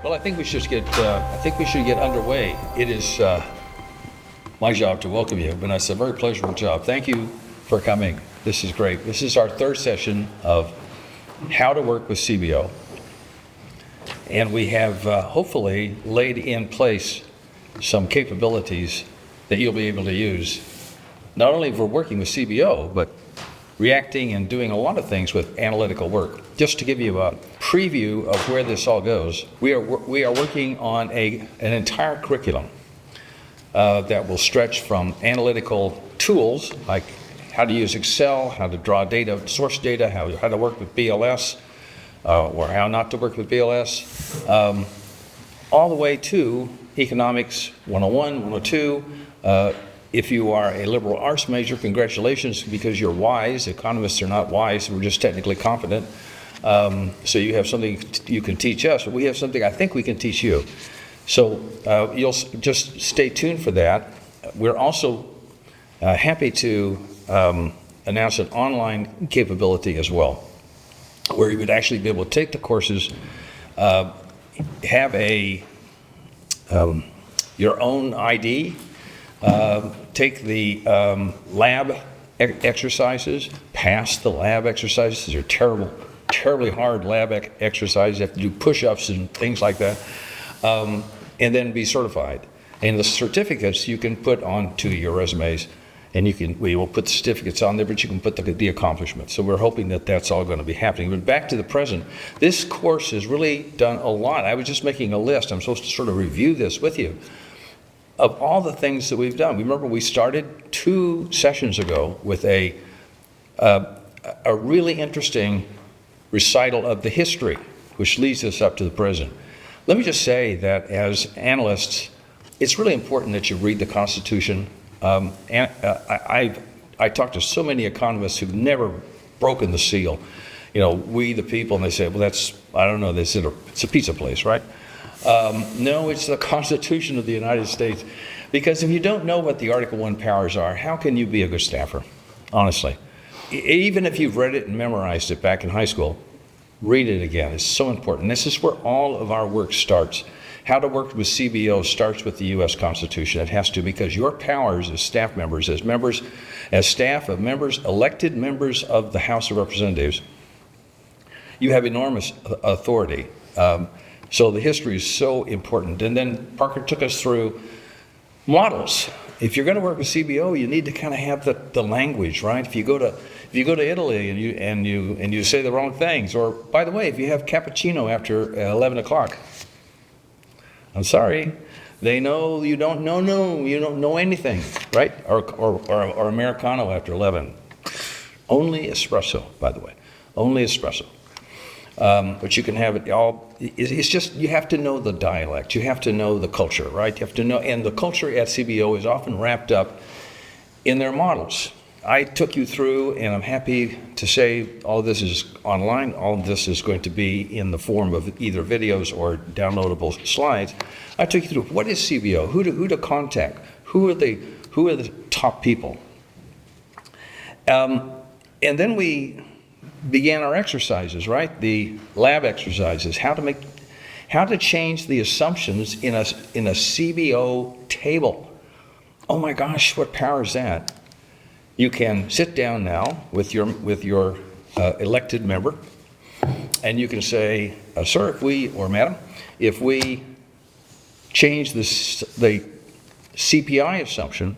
Well, I think we should get underway. It is my job to welcome you, and it's a very pleasurable job. Thank you for coming. This is great. This is our third session of how to work with CBO, and we have hopefully laid in place some capabilities that you'll be able to use, not only for working with CBO, but reacting and doing a lot of things with analytical work. Just to give you a preview of where this all goes, we are working on an entire curriculum that will stretch from analytical tools like how to use Excel, how to draw data, source data, how to work with BLS, or how not to work with BLS, all the way to economics 101, 102. If you are a liberal arts major, congratulations, because you're wise. Economists are not wise, we're just technically competent. So you have something you can teach us, but we have something I think we can teach you. So you'll just stay tuned for that. We're also happy to announce an online capability as well, where you would actually be able to take the courses, have your own ID, take the lab exercises, pass the lab exercises. These are terribly hard lab exercises. You have to do push-ups and things like that, and then be certified. And the certificates you can put onto your resumes, and we will put the certificates on there, but you can put the accomplishments. So we're hoping that that's all going to be happening. But back to the present, this course has really done a lot. I was just making a list. I'm supposed to sort of review this with you of all the things that we've done. Remember, we started 2 sessions ago with a really interesting recital of the history, which leads us up to the present. Let me just say that as analysts, it's really important that you read the Constitution. I talk to so many economists who've never broken the seal. You know, we the people, and they say, well, that's, I don't know, it's a pizza place, right? No, it's the Constitution of the United States. Because if you don't know what the Article I powers are, how can you be a good staffer, honestly? Even if you've read it and memorized it back in high school, read it again. It's so important. This is where all of our work starts. How to work with CBO starts with the U.S. Constitution. It has to, because your powers as staff members, as staff of members, elected members of the House of Representatives, you have enormous authority. So the history is so important. And then Parker took us through models. If you're going to work with CBO, you need to kind of have the language, right? If you go to Italy and you say the wrong things, or by the way, if you have cappuccino after 11 o'clock, I'm sorry, they know you don't know anything, right? Or Americano after 11. Only espresso, by the way, only espresso. But you can have it all. It's just, you have to know the dialect. You have to know the culture, right? You have to know, and the culture at CBO is often wrapped up in their models. I took you through, and I'm happy to say all of this is online. All of this is going to be in the form of either videos or downloadable slides. I took you through what is CBO, who to contact, who are the top people, and then we began our exercises, right? The lab exercises, how to change the assumptions in a CBO table. Oh my gosh, what power is that? You can sit down now with your elected member, and you can say, sir, or madam, if we change the CPI assumption,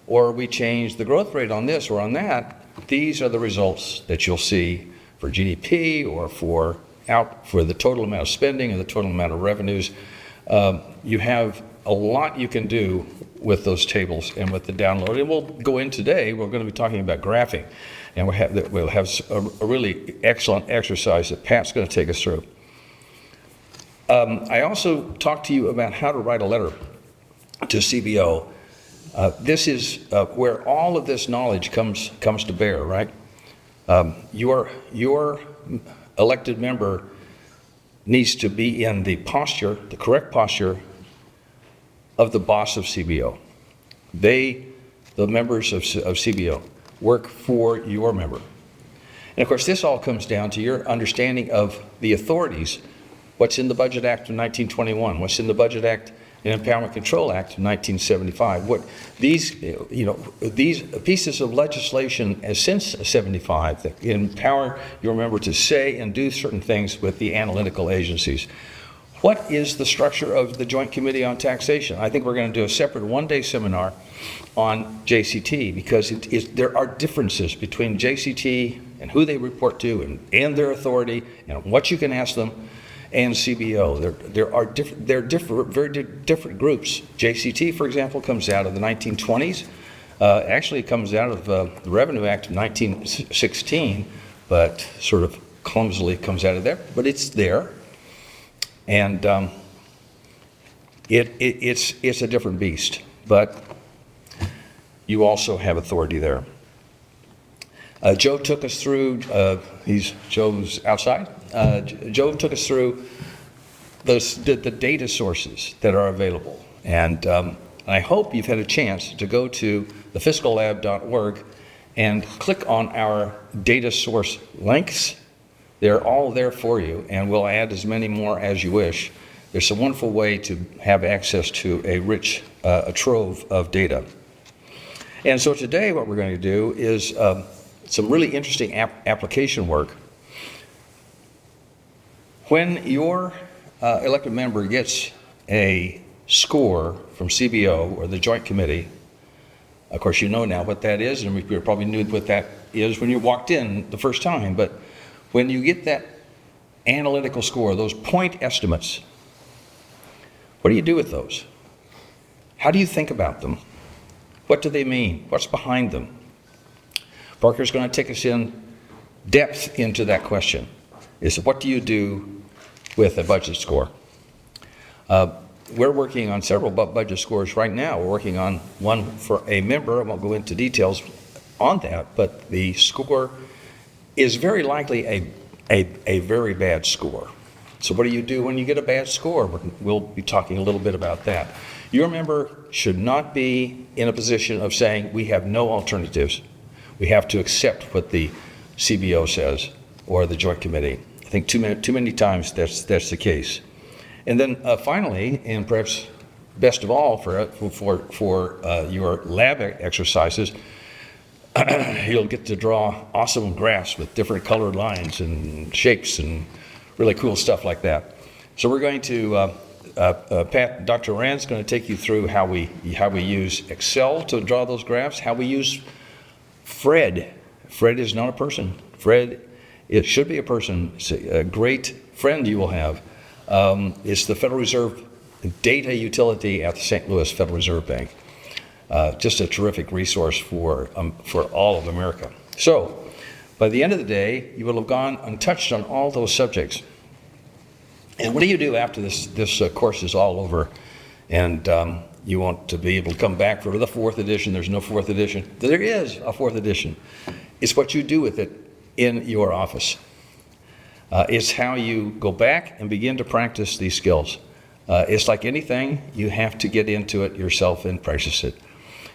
or we change the growth rate on this or on that, these are the results that you'll see for GDP or for the total amount of spending or the total amount of revenues. You have a lot you can do with those tables and with the download. And we'll go in today, we're going to be talking about graphing. And we'll have a really excellent exercise that Pat's going to take us through. I also talked to you about how to write a letter to CBO. This is where all of this knowledge comes to bear, right? Your elected member needs to be in the correct posture of the boss of CBO. The members of CBO, work for your member. And of course, this all comes down to your understanding of the authorities What's in the Budget Act of 1921? What's in the Budget Act and Impoundment Control Act of 1975? These pieces of legislation since 75 that empower your member to say and do certain things with the analytical agencies. What is the structure of the Joint Committee on Taxation? I think we're going to do a separate one-day seminar on JCT because there are differences between JCT and who they report to and their authority and what you can ask them, and CBO. They're very different groups. JCT, for example, comes out of the 1920s. Actually, it comes out of the Revenue Act of 1916, but sort of clumsily comes out of there. But it's there, and it's a different beast. But you also have authority there. Joe took us through. Joe's outside. Joe took us through the data sources that are available, and I hope you've had a chance to go to the fiscallab.org and click on our data source links. They're all there for you, and we'll add as many more as you wish. There's a wonderful way to have access to a rich trove of data. And so today what we're going to do is some really interesting application work. When your elected member gets a score from CBO or the Joint Committee, of course you know now what that is, and you probably knew what that is when you walked in the first time, but when you get that analytical score, those point estimates, what do you do with those? How do you think about them? What do they mean? What's behind them? Parker's going to take us in depth into that question. Is what do you do with a budget score? We're working on several budget scores right now. We're working on one for a member. I won't go into details on that, but the score is very likely a very bad score. So what do you do when you get a bad score? We'll be talking a little bit about that. Your member should not be in a position of saying, we have no alternatives. We have to accept what the CBO says or the Joint Committee. I think too many times that's the case. And then finally, and perhaps best of all for your lab exercises, you'll get to draw awesome graphs with different colored lines and shapes and really cool stuff like that. So we're going to, Dr. Rand's going to take you through how we use Excel to draw those graphs, how we use Fred. Fred is not a person. Fred, it should be a person. It's a great friend you will have. It's the Federal Reserve data utility at the St. Louis Federal Reserve Bank. Just a terrific resource for all of America. So, by the end of the day, you will have gone and touched on all those subjects. And what do you do after this course is all over, and you want to be able to come back for the fourth edition? There's no fourth edition. There is a fourth edition. It's what you do with it in your office. It's how you go back and begin to practice these skills. It's like anything, you have to get into it yourself and practice it.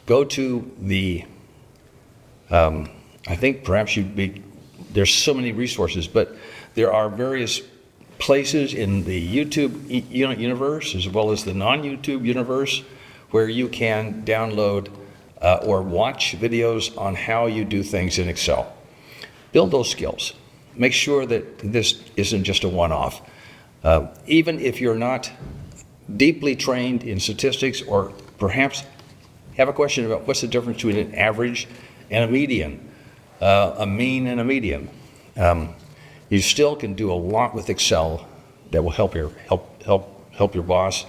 Go to the, I think perhaps there's so many resources, but there are various places in the YouTube universe as well as the non-YouTube universe where you can download or watch videos on how you do things in Excel. Build those skills. Make sure that this isn't just a one-off. Even if you're not deeply trained in statistics or perhaps have a question about what's the difference between an average and a median, a mean and a median. You still can do a lot with Excel that will help your boss,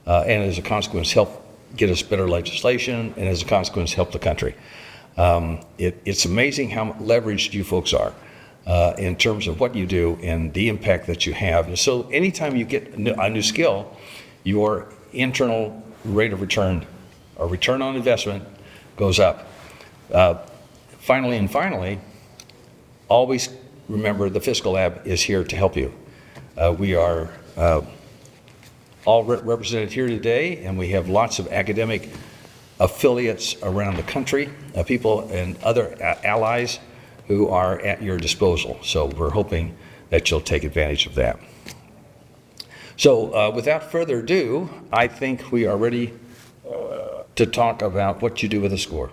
and as a consequence, help get us better legislation, and as a consequence, help the country. It's amazing how leveraged you folks are in terms of what you do and the impact that you have. And so anytime you get a new skill, your internal rate of return or return on investment goes up. Finally, always remember the Fiscal Lab is here to help you. We are all represented here today, and we have lots of academic affiliates around the country, people and other allies who are at your disposal. So we're hoping that you'll take advantage of that. So without further ado, I think we are ready to talk about what you do with a score.